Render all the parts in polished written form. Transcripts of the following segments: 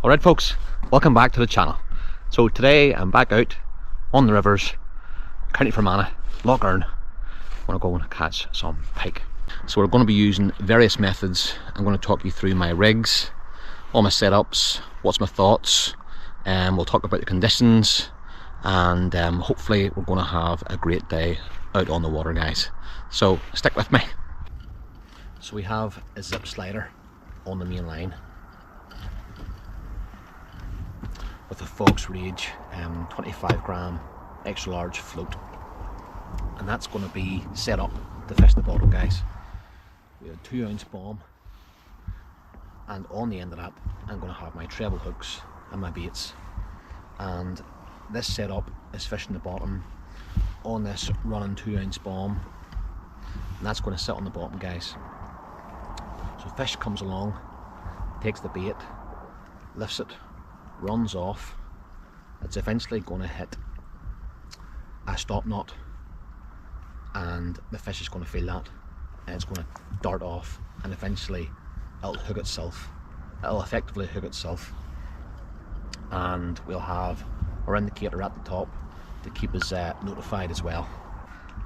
Alright folks, welcome back to the channel. So today I'm back out on the rivers, County Fermanagh, Lough Erne. I want to go and catch some pike. So we're going to be using various methods. I'm going to talk you through my rigs, all my setups, what's my thoughts, and we'll talk about the conditions, and hopefully we're going to have a great day out on the water, guys. So stick with me. So we have a zip slider on the main line with a Fox Rage 25 gram extra large float, and that's going to be set up to fish the bottom, guys. We have a 2-ounce bomb, and on the end of that I'm going to have my treble hooks and my baits, and this setup is fishing the bottom on this running 2-ounce bomb, and that's going to sit on the bottom, guys. So fish comes along, takes the bait, lifts it, runs off. It's eventually going to hit a stop knot, and the fish is going to feel that, and it's going to dart off, and eventually it'll hook itself. It'll effectively hook itself, and we'll have our indicator at the top to keep us notified as well.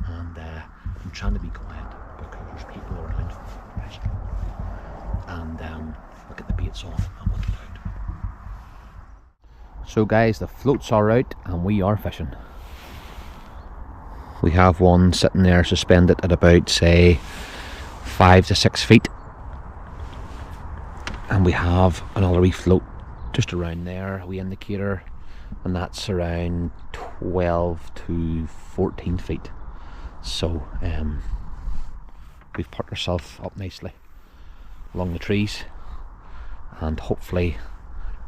And I'm trying to be quiet because there's people around fishing, and we'll get the baits off and we'll get out. So guys, the floats are out and we are fishing. We have one sitting there suspended at about, say, 5 to 6 feet, and we have another wee float just around there, a wee indicator, and that's around 12 to 14 feet. So we've parked ourselves up nicely along the trees, and hopefully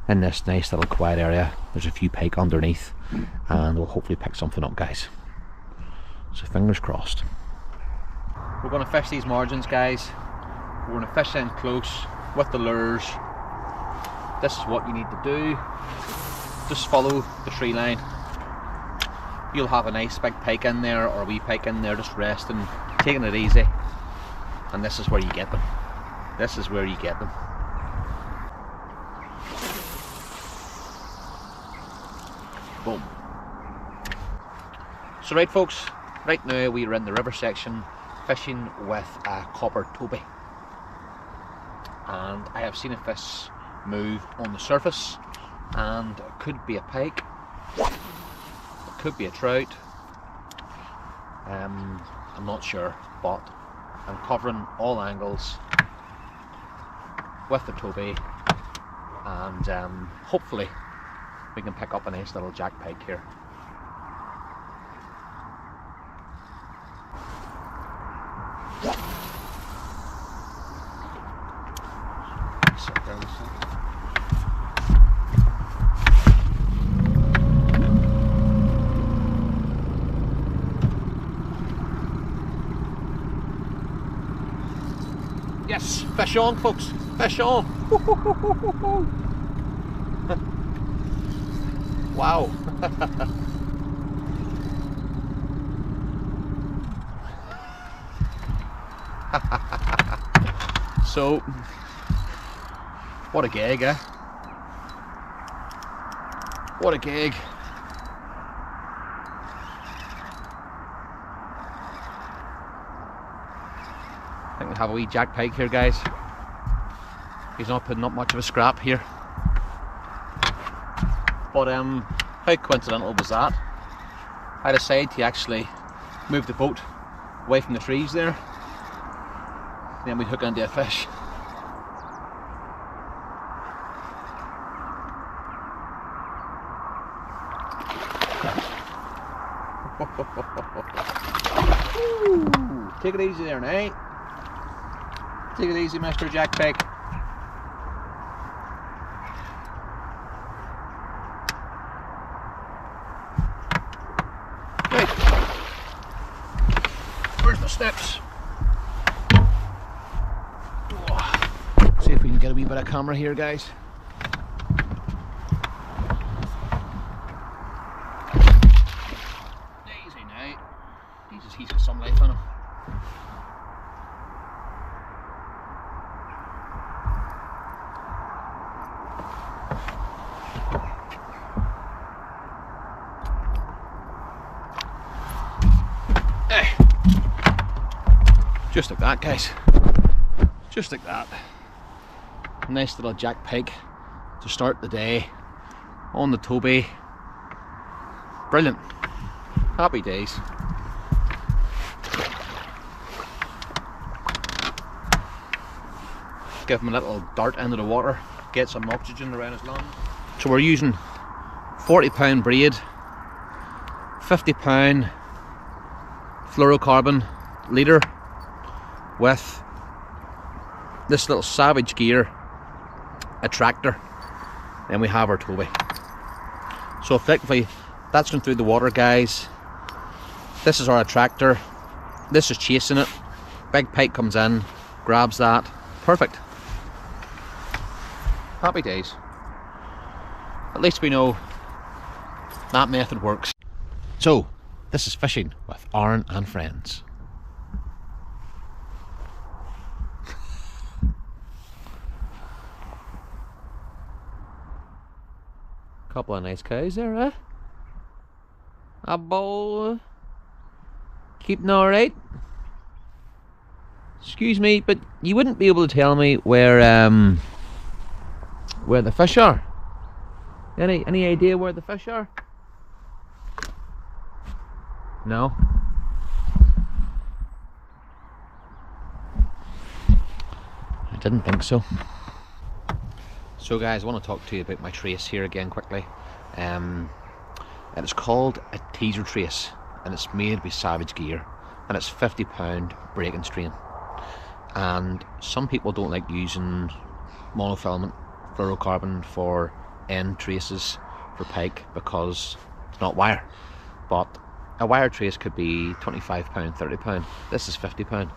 in this nice little quiet area there's a few pike underneath, and we'll hopefully pick something up, guys. So fingers crossed. We're going to fish these margins, guys. We're going to fish in close with the lures. This is what you need to do. Just follow the tree line. You'll have a nice big pike in there, or a wee pike in there, just resting, taking it easy. And this is where you get them. This is where you get them. Boom. So right folks, right now we are in the river section fishing with a copper Toby, and I have seen a fish move on the surface, and it could be a pike, it could be a trout, I'm not sure, but I'm covering all angles with the Toby, and hopefully we can pick up a nice little jack pike here. Yes, fish on folks, fish on. Wow. So, what a gig, eh? What a gig. I think we have a wee jack pike here, guys. He's not putting up much of a scrap here. But how coincidental was that? I decided to actually move the boat away from the trees there. Then we hook into a fish. Ooh, take it easy there now. Take it easy, Mr. Jack Pike. Right. Where's the steps? See if we can get a wee bit of camera here, guys. Easy now. Jesus, he's got some life in him. Just like that, guys. Just like that. Nice little jack pike to start the day on the Toby. Brilliant. Happy days. Give him a little dart into the water, get some oxygen around his lungs. So we're using 40-pound braid, 50-pound fluorocarbon leader with this little Savage gear attractor. Then we have our Toby. So effectively that's going through the water, guys. This is our attractor. This is chasing it. Big pike comes in, grabs that. Perfect. Happy days. At least we know that method works. So, this is fishing with Aaron and friends. Couple of nice cows there, eh? A bowl. Keeping alright? Excuse me, but you wouldn't be able to tell me where the fish are? Any idea where the fish are? No? I didn't think so. So guys, I want to talk to you about my trace here again quickly. And it's called a teaser trace, and it's made with Savage gear, and it's 50-pound break and strain. And some people don't like using monofilament fluorocarbon for end traces for pike because it's not wire. But a wire trace could be 25-pound, 30-pound. This is 50-pound,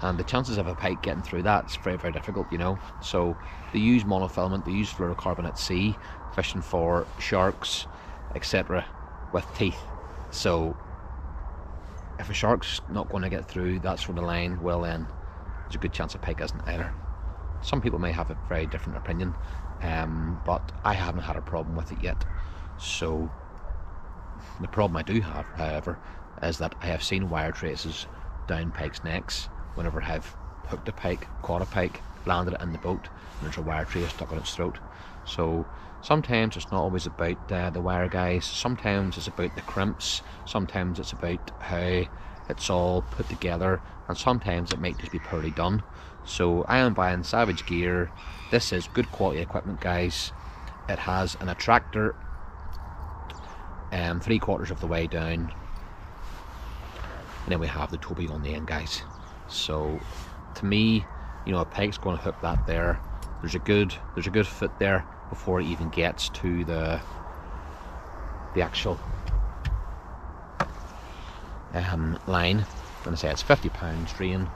and the chances of a pike getting through that is very, very difficult, you know. So they use monofilament, they use fluorocarbon at sea, fishing for sharks, etc. with teeth. So if a shark's not going to get through that sort of line, well then there's a good chance a pike isn't either. Some people may have a very different opinion, but I haven't had a problem with it yet. So the problem I do have, however, is that I have seen wire traces down pikes' necks whenever I've hooked a pike, caught a pike, landed it in the boat, and there's a wire trace stuck in its throat. So sometimes it's not always about the wire, guys. Sometimes it's about the crimps, sometimes it's about how it's all put together, and sometimes it might just be poorly done. So I am buying Savage gear. This is good quality equipment, guys. It has an attractor 3/4 of the way down, and then we have the Toby on the end, guys. So to me, you know, a pike's going to hook that there. There's a good foot there before it even gets to the actual line. I'm going to say it's 50-pound strain,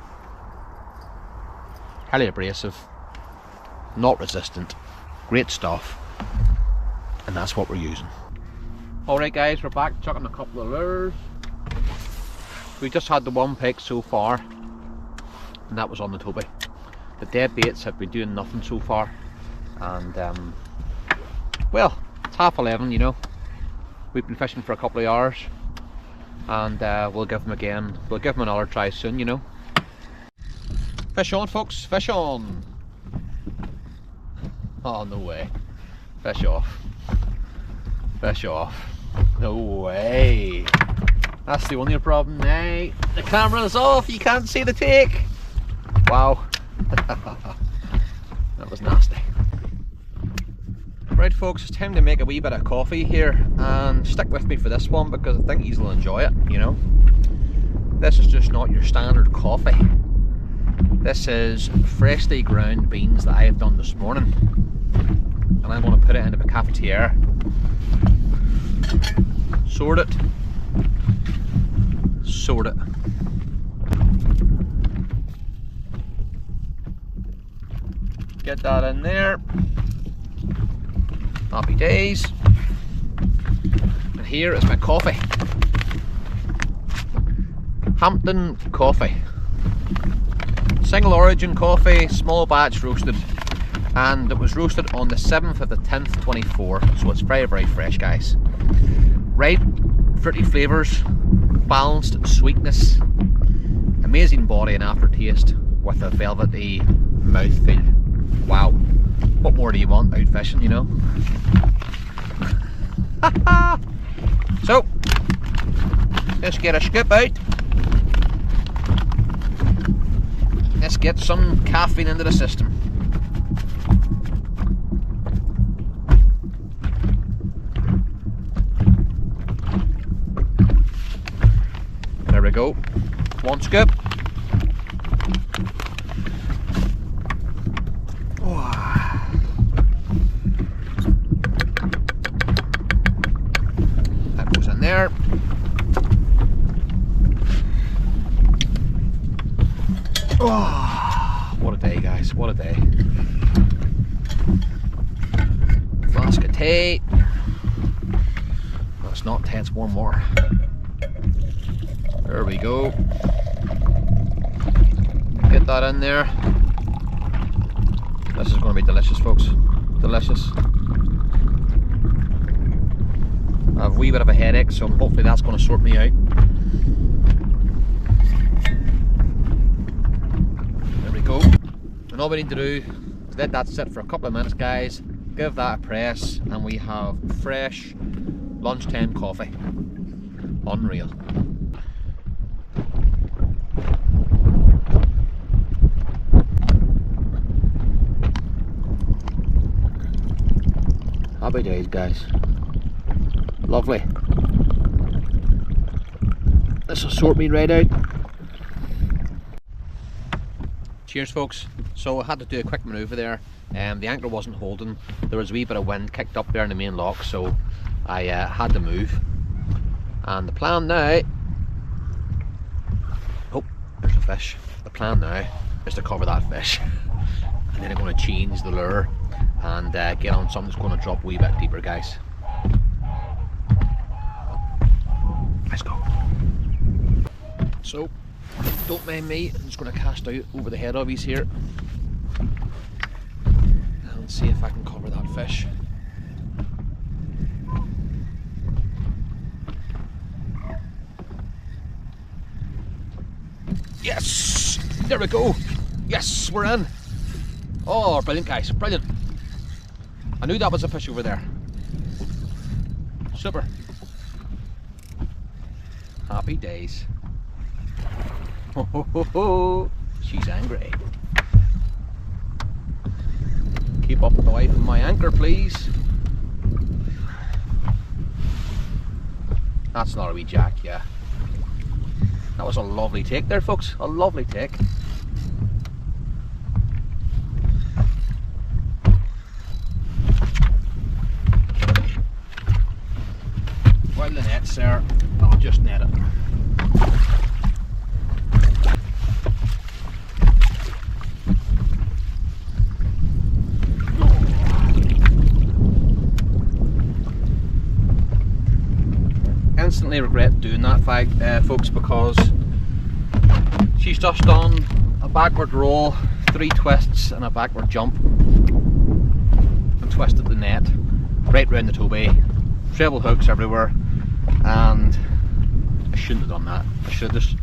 highly abrasive, not resistant, great stuff, and that's what we're using. Alright guys, we're back chucking a couple of lures. We just had the one pike so far, and that was on the Toby. The dead baits have been doing nothing so far, and well, it's 11:30, you know. We've been fishing for a couple of hours, and we'll give them another try soon, you know. Fish on, folks, fish on. Oh, no way. Fish off. Fish off. No way. That's the only problem now. The camera is off, you can't see the take. Wow. That was nasty. Right folks, it's time to make a wee bit of coffee here, and stick with me for this one because I think you'll enjoy it, you know. This is just not your standard coffee. This is freshly ground beans that I have done this morning, and I'm going to put it into the cafetiere, sort it, get that in there. Happy days. And here is my coffee. Hampton coffee. Single origin coffee, small batch roasted. And it was roasted on the 7th of the 10th, 24. So it's very, very fresh, guys. Right fruity flavours, balanced sweetness, and Amazing body and aftertaste with a velvety mouthfeel. Wow, what more do you want out fishing, you know? So, let's get a scoop out. Let's get some caffeine into the system. There we go. One scoop. That goes in there. Oh, what a day, guys, what a day. Flask of tea. That's not tea, it's warm water. There we go. Get that in there. This is going to be delicious, folks. Delicious. I have a wee bit of a headache, so hopefully that's going to sort me out. There we go. And all we need to do is let that sit for a couple of minutes, guys. Give that a press, and we have fresh lunchtime coffee. Unreal. Happy days, guys. Lovely. This will sort me right out. Cheers, folks. So I had to do a quick manoeuvre there. The anchor wasn't holding. There was a wee bit of wind kicked up there in the main lock, so I had to move. And the plan now... Oh, there's a fish. The plan now is to cover that fish. And then I'm going to change the lure and get on something that's going to drop a wee bit deeper, guys. Let's go. So, don't mind me, I'm just going to cast out over the head of these here and see if I can cover that fish. Yes! There we go! Yes, we're in! Oh, brilliant, guys, brilliant! I knew that was a fish over there. Super. Happy days. Ho ho ho ho! She's angry. Keep up away from my anchor, please. That's not a wee jack, yeah. That was a lovely take there, folks. A lovely take. While the net's there, I'll just net it. Instantly regret doing that, folks, because she's just done a backward roll, 3 twists and a backward jump, and twisted the net right round the Toby, treble hooks everywhere, and I shouldn't have done that. I should have just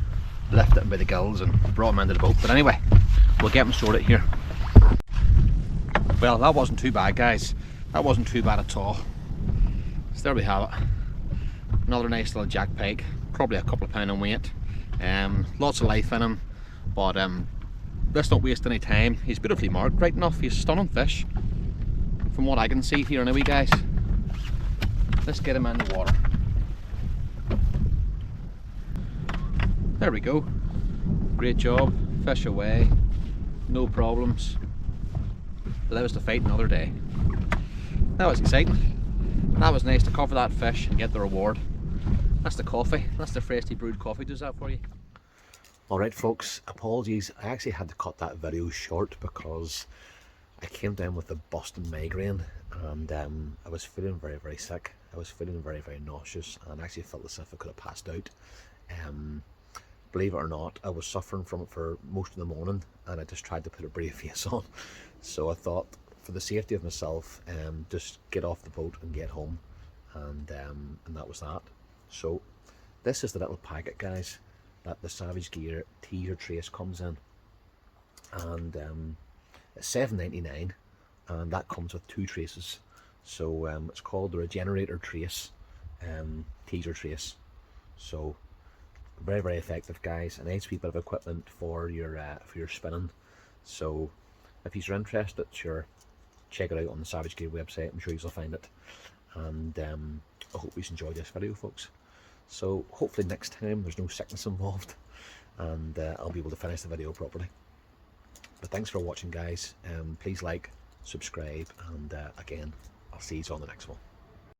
left it by the gills and brought him into the boat. But anyway, we'll get him sorted here. Well, that wasn't too bad, guys. That wasn't too bad at all. So there we have it. Another nice little jack pike, probably a couple of pound in weight. Lots of life in him, but let's not waste any time. He's beautifully marked, right enough. He's a stunning fish from what I can see here anyway, guys. Let's get him in the water. There we go. Great job. Fish away, no problems. Allow us to fight another day. That was exciting. That was nice to cover that fish and get the reward. That's the coffee. That's the freshly brewed coffee. Does that for you? Alright, folks, apologies. I actually had to cut that video short because I came down with a busting migraine, and I was feeling very, very sick. I was feeling very, very nauseous, and I actually felt as if I could have passed out. Believe it or not, I was suffering from it for most of the morning, and I just tried to put a brave face on. So I thought, for the safety of myself, just get off the boat and get home, and that was that. So this is the little packet, guys. that the Savage Gear teaser trace comes in, and it's $7.99, and that comes with 2 traces. So it's called the Regenerator Trace, teaser trace. So very, very effective, guys. A nice wee bit of equipment for your spinning. So if you're interested, sure, check it out on the Savage Gear website. I'm sure you'll find it. And I hope you enjoyed this video, folks. So hopefully next time there's no sickness involved, and I'll be able to finish the video properly. But thanks for watching, guys. Please like, subscribe, and again, I'll see you on the next one.